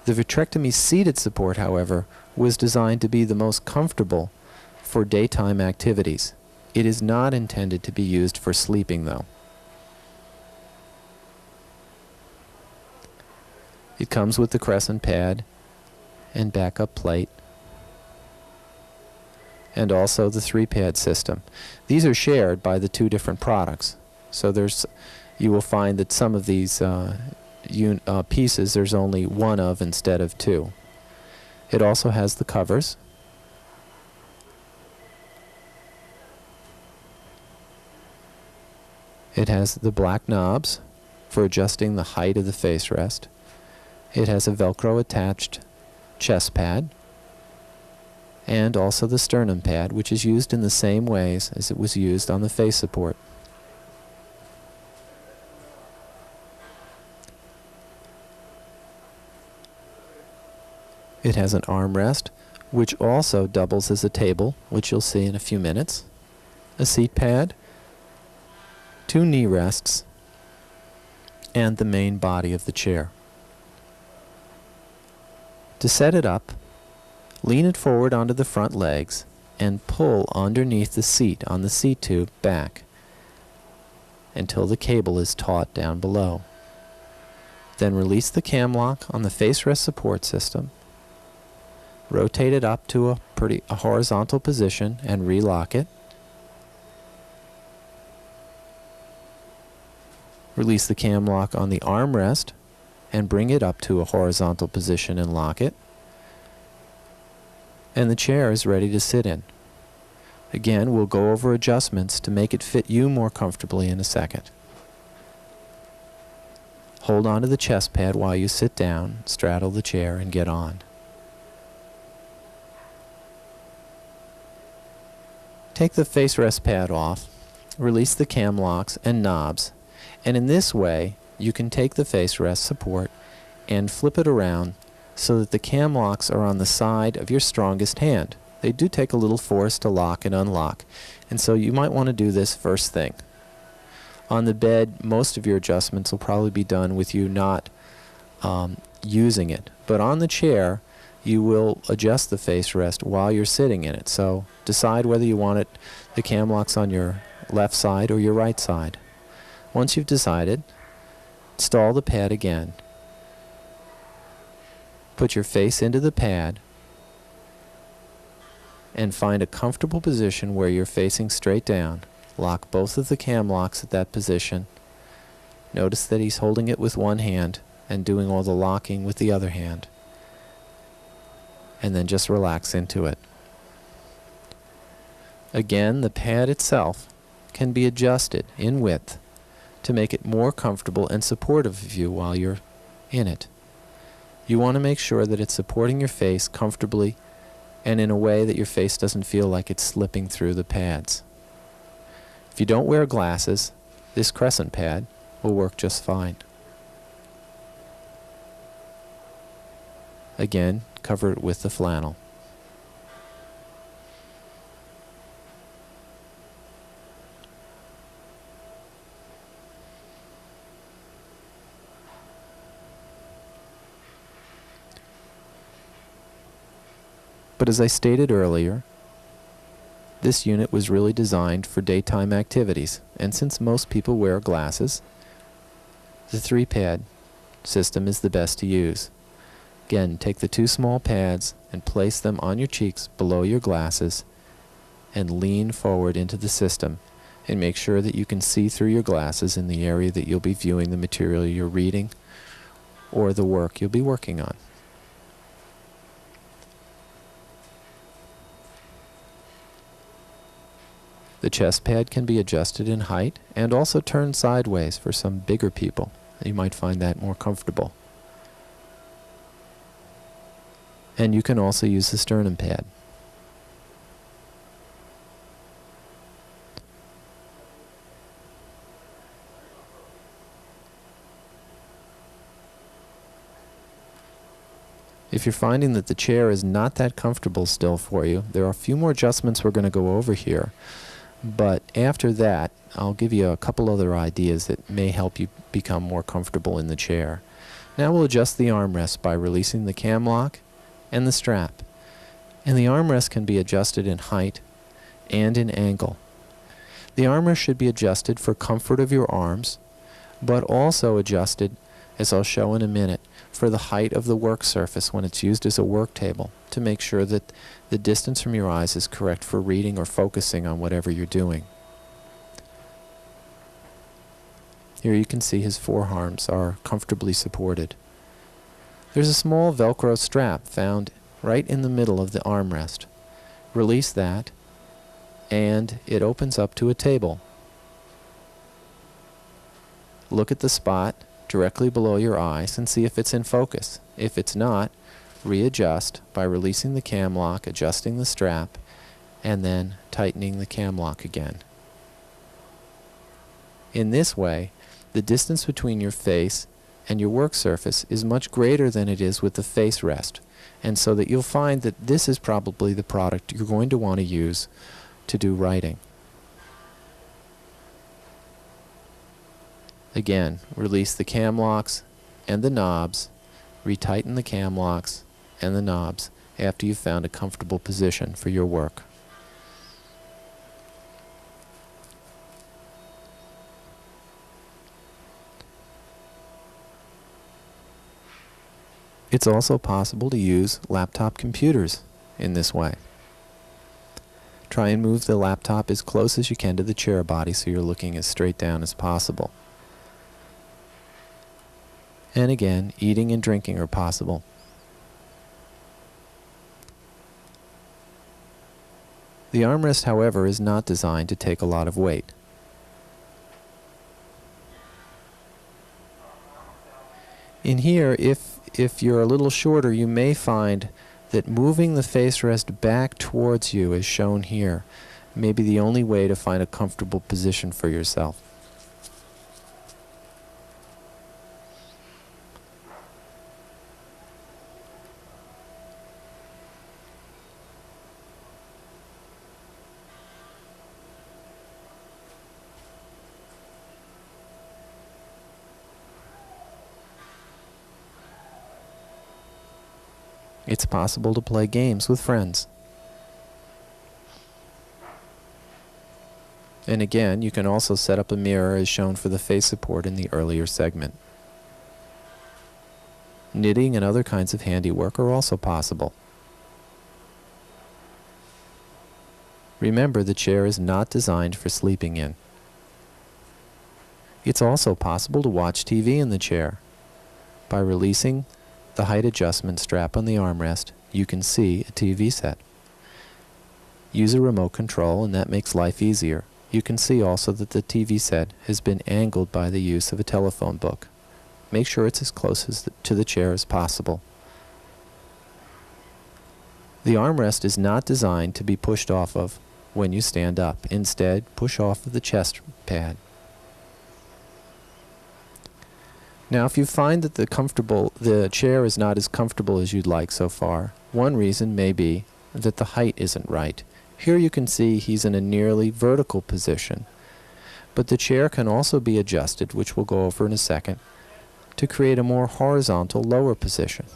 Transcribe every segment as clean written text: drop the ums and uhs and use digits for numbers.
The vitrectomy seated support, however, was designed to be the most comfortable for daytime activities. It is not intended to be used for sleeping, though. It comes with the crescent pad and backup plate, and also the 3-pad system. These are shared by the two different products. So you will find that some of these pieces there's only one of instead of two. It also has the covers. It has the black knobs for adjusting the height of the face rest. It has a Velcro attached chest pad, and also the sternum pad, which is used in the same ways as it was used on the face support. It has an armrest, which also doubles as a table, which you'll see in a few minutes, a seat pad, 2 knee rests, and the main body of the chair. To set it up, lean it forward onto the front legs and pull underneath the seat on the seat tube back until the cable is taut down below. Then release the cam lock on the face rest support system, rotate it up to a horizontal position and relock it. Release the cam lock on the armrest and bring it up to a horizontal position and lock it. And the chair is ready to sit in. Again, we'll go over adjustments to make it fit you more comfortably in a second. Hold on to the chest pad while you sit down, straddle the chair, and get on. Take the face rest pad off, release the cam locks and knobs, and in this way you can take the face rest support and flip it around so that the cam locks are on the side of your strongest hand. They do take a little force to lock and unlock, and so you might want to do this first thing. On the bed, most of your adjustments will probably be done with you not using it, but on the chair you will adjust the face rest while you're sitting in it. So decide whether you want the cam locks on your left side or your right side. Once you've decided, install the pad again. Put your face into the pad and find a comfortable position where you're facing straight down. Lock both of the cam locks at that position. Notice that he's holding it with one hand and doing all the locking with the other hand. And then just relax into it. Again, the pad itself can be adjusted in width to make it more comfortable and supportive of you while you're in it. You want to make sure that it's supporting your face comfortably and in a way that your face doesn't feel like it's slipping through the pads. If you don't wear glasses, this crescent pad will work just fine. Again, cover it with the flannel. But as I stated earlier, this unit was really designed for daytime activities, and since most people wear glasses, the 3-pad system is the best to use. Again, take the 2 small pads and place them on your cheeks below your glasses and lean forward into the system and make sure that you can see through your glasses in the area that you'll be viewing the material you're reading or the work you'll be working on. The chest pad can be adjusted in height and also turned sideways for some bigger people. You might find that more comfortable. And you can also use the sternum pad. If you're finding that the chair is not that comfortable still for you, there are a few more adjustments we're going to go over here. But after that, I'll give you a couple other ideas that may help you become more comfortable in the chair. Now we'll adjust the armrest by releasing the cam lock and the strap. And the armrest can be adjusted in height and in angle. The armrest should be adjusted for comfort of your arms, but also adjusted, as I'll show in a minute, for the height of the work surface when it's used as a work table, to make sure that the distance from your eyes is correct for reading or focusing on whatever you're doing. Here you can see his forearms are comfortably supported. There's a small Velcro strap found right in the middle of the armrest. Release that, and it opens up to a table. Look at the spot directly below your eyes and see if it's in focus. If it's not, readjust by releasing the cam lock, adjusting the strap, and then tightening the cam lock again. In this way, the distance between your face and your work surface is much greater than it is with the face rest, and so that you'll find that this is probably the product you're going to want to use to do writing. Again, release the cam locks and the knobs, retighten the cam locks and the knobs after you've found a comfortable position for your work. It's also possible to use laptop computers in this way. Try and move the laptop as close as you can to the chair body so you're looking as straight down as possible. And again, eating and drinking are possible. The armrest, however, is not designed to take a lot of weight. In here, if you're a little shorter, you may find that moving the face rest back towards you, as shown here, may be the only way to find a comfortable position for yourself. It's possible to play games with friends. And again, you can also set up a mirror as shown for the face support in the earlier segment. Knitting and other kinds of handiwork are also possible. Remember, the chair is not designed for sleeping in. It's also possible to watch TV in the chair. By releasing the height adjustment strap on the armrest, you can see a TV set. Use a remote control and that makes life easier. You can see also that the TV set has been angled by the use of a telephone book. Make sure it's as close to the chair as possible. The armrest is not designed to be pushed off of when you stand up. Instead, push off of the chest pad. Now, if you find that the chair is not as comfortable as you'd like so far, one reason may be that the height isn't right. Here you can see he's in a nearly vertical position, but the chair can also be adjusted, which we'll go over in a second, to create a more horizontal lower position.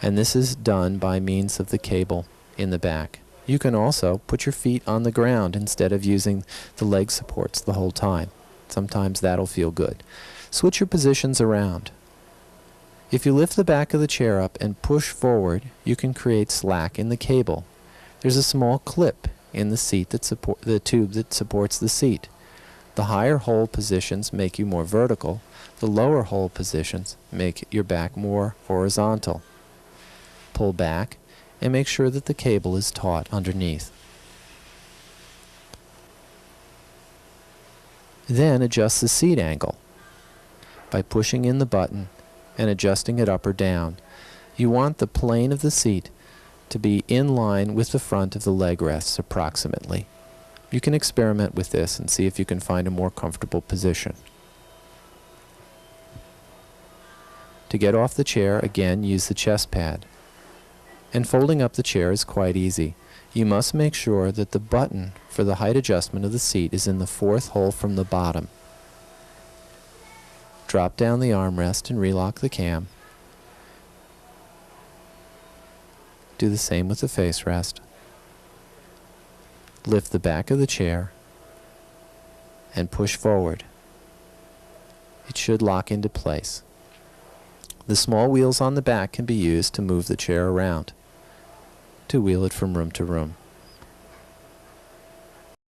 And this is done by means of the cable in the back. You can also put your feet on the ground instead of using the leg supports the whole time. Sometimes that'll feel good. Switch your positions around. If you lift the back of the chair up and push forward, you can create slack in the cable. There's a small clip in the seat that the tube that supports the seat. The higher hold positions make you more vertical. The lower hold positions make your back more horizontal. Pull back and make sure that the cable is taut underneath. Then adjust the seat angle by pushing in the button and adjusting it up or down. You want the plane of the seat to be in line with the front of the leg rests approximately. You can experiment with this and see if you can find a more comfortable position. To get off the chair, again, use the chest pad. And folding up the chair is quite easy. You must make sure that the button for the height adjustment of the seat is in the fourth hole from the bottom. Drop down the armrest and relock the cam. Do the same with the face rest. Lift the back of the chair and push forward. It should lock into place. The small wheels on the back can be used to move the chair around, to wheel it from room to room.